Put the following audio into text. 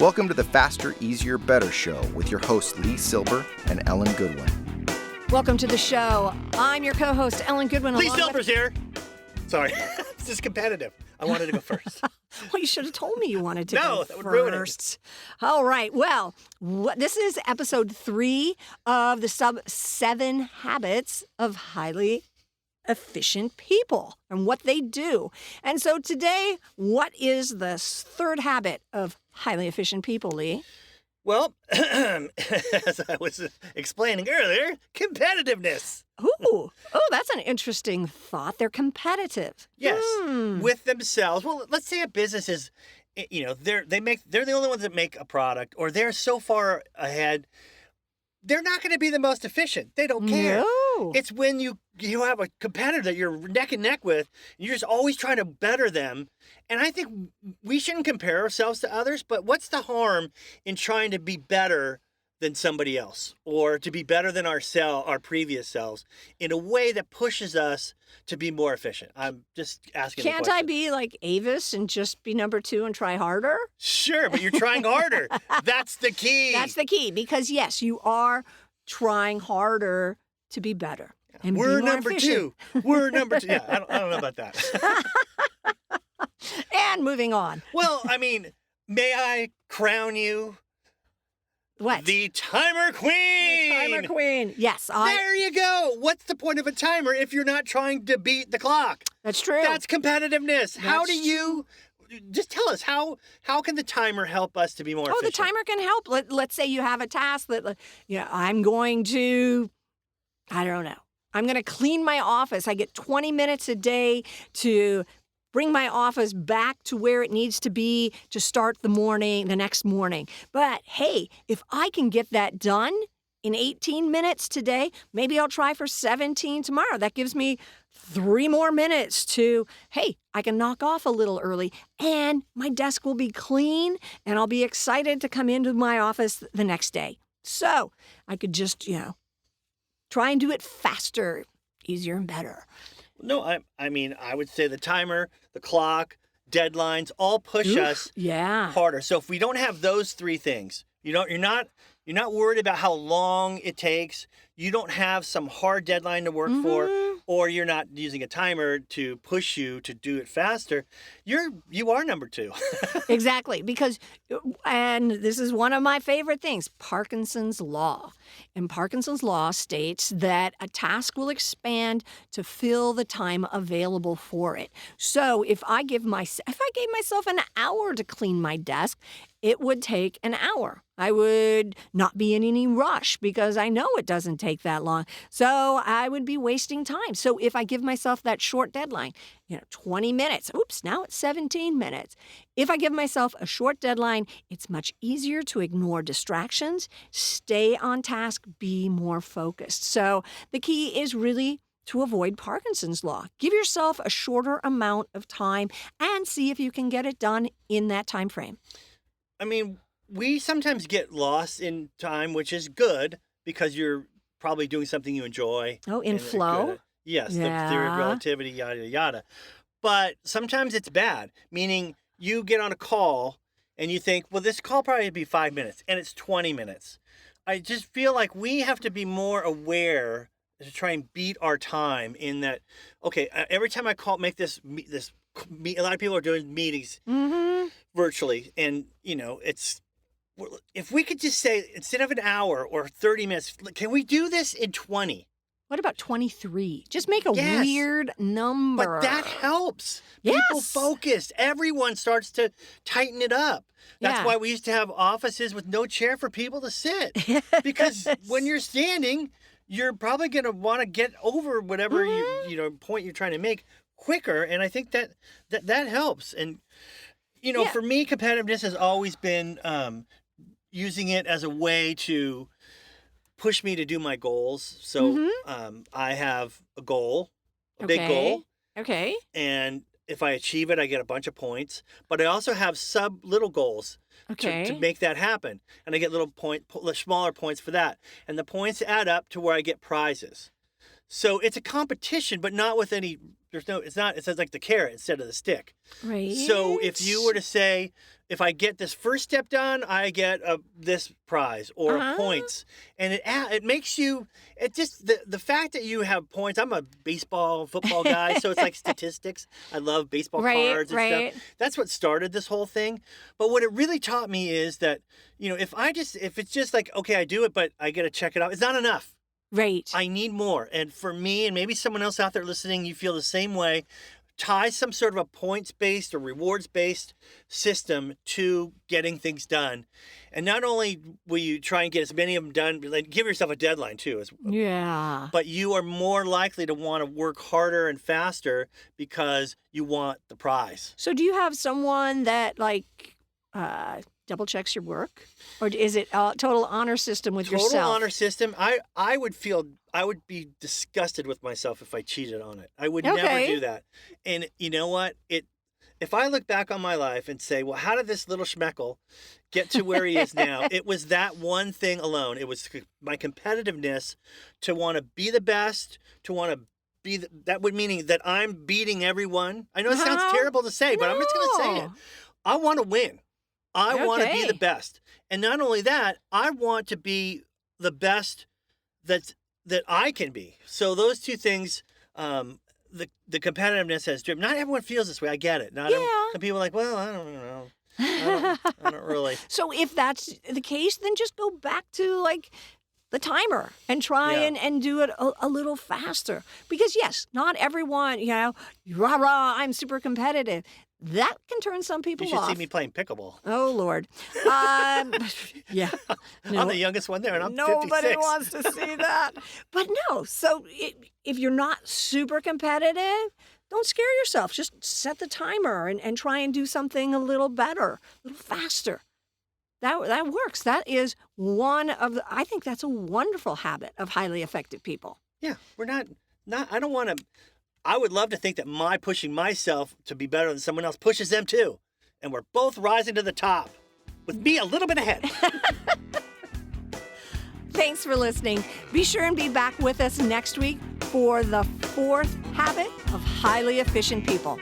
Welcome to the Faster, Easier, Better show with your hosts Lee Silber and Ellen Goodwin. Welcome to the show. I'm your co-host, Ellen Goodwin. Lee Silber's here. Sorry, this is competitive. I wanted to go first. Well, you should have told me you wanted to go No, first. that would ruin it. All right. Well, this is episode 3 of the sub-7 habits of highly efficient people and what they do. And so today, what is the third habit of highly efficient people, Lee? Well, as I was explaining earlier, competitiveness. Ooh, that's an interesting thought. They're competitive. Yes, with themselves. Well, let's say a business is, they're the only ones that make a product, or they're so far ahead, they're not going to be the most efficient. They don't care. No. It's when you have a competitor that you're neck and neck with, and you're just always trying to better them. And I think we shouldn't compare ourselves to others, but what's the harm in trying to be better than somebody else, or to be better than our previous selves, in a way that pushes us to be more efficient? I'm just asking the Can't question. I be like Avis and just be number 2 and try harder? Sure, but you're trying harder. That's the key. That's the key, because yes, you are trying harder to be better. And We're be more number efficient. 2. We're number 2. Yeah, I don't know about that. And moving on. Well, I mean, may I crown you What? the timer queen? The timer queen. Yes, There you go. What's the point of a timer if you're not trying to beat the clock? That's true. That's competitiveness. How do That's you... Just tell us, how can the timer help us to be more efficient? the timer can help. Let's say you have a task that, I'm going to, I don't know. I'm going to clean my office. I get 20 minutes a day to bring my office back to where it needs to be to start the next morning. But hey, if I can get that done in 18 minutes today, maybe I'll try for 17 tomorrow. That gives me 3 more minutes to, hey, I can knock off a little early and my desk will be clean and I'll be excited to come into my office the next day. So I could just, try and do it faster, easier, and better. No, I mean, I would say the timer, the clock, deadlines all push us harder. So if we don't have those 3 things, you're not worried about how long it takes. You don't have some hard deadline to work for, or you're not using a timer to push you to do it faster. You are number 2. Exactly, because, and this is one of my favorite things, Parkinson's Law. And Parkinson's Law states that a task will expand to fill the time available for it. So if I gave myself an hour to clean my desk, it would take an hour. I would not be in any rush because I know it doesn't take that long. So I would be wasting time. So if I give myself that short deadline, 20 minutes, now it's 17 minutes. If I give myself a short deadline, it's much easier to ignore distractions, stay on task, be more focused. So the key is really to avoid Parkinson's Law. Give yourself a shorter amount of time and see if you can get it done in that time frame. I mean, we sometimes get lost in time, which is good because you're probably doing something you enjoy. Oh, in flow? Yes, Yeah. The theory of relativity, yada, yada. But sometimes it's bad, meaning you get on a call and you think, well, this call probably would be 5 minutes, and it's 20 minutes. I just feel like we have to be more aware to try and beat our time in that, okay, every time I make this, a lot of people are doing meetings virtually, and, if we could just say, instead of an hour or 30 minutes, can we do this in 20? What about 23? Just make a weird number. But that helps. Yes. People focus. Everyone starts to tighten it up. That's why we used to have offices with no chair for people to sit. Because when you're standing, you're probably going to want to get over whatever point you're trying to make quicker. And I think that helps. And, for me, competitiveness has always been using it as a way to push me to do my goals. So I have a goal, big goal. Okay. And if I achieve it, I get a bunch of points. But I also have little goals to make that happen. And I get smaller points for that. And the points add up to where I get prizes. So it's a competition, but not with any. It says like the carrot instead of the stick. Right. So if you were to say, if I get this first step done, I get this prize or points, and it makes you. It just the fact that you have points. I'm a football guy, so it's like statistics. I love baseball cards and stuff. That's what started this whole thing. But what it really taught me is that if it's just like, okay, I do it, but I get to check it out. It's not enough. Right. I need more. And for me, and maybe someone else out there listening, you feel the same way. Tie some sort of a points-based or rewards-based system to getting things done. And not only will you try and get as many of them done, but give yourself a deadline too. Yeah. But you are more likely to want to work harder and faster because you want the prize. So do you have someone that double checks your work, or is it a total honor system with yourself? Total honor system. I would be disgusted with myself if I cheated on it. I would never do that. And you know what? If I look back on my life and say, well, how did this little schmeckle get to where he is now? It was that one thing alone. It was my competitiveness to want to be the best, to want to be that would meaning that I'm beating everyone. I know it sounds terrible to say, but I'm just going to say it. I want to win. I want to be the best. And not only that, I want to be the best that I can be. So those two things, the competitiveness has driven. Not everyone feels this way. I get it. Some people are like, well, I don't know. I don't really. So if that's the case, then just go back to the timer and try and do it a little faster. Because yes, not everyone, rah, I'm super competitive. That can turn some people off. You should see me playing pickleball. Oh, Lord. Yeah. No, I'm the youngest one there, and I'm 56. Nobody wants to see that. But no, so if you're not super competitive, don't scare yourself. Just set the timer and try and do something a little better, a little faster. That works. That is I think that's a wonderful habit of highly effective people. Yeah, we're not I don't want to. I would love to think that my pushing myself to be better than someone else pushes them too. And we're both rising to the top with me a little bit ahead. Thanks for listening. Be sure and be back with us next week for the 4th habit of highly efficient people.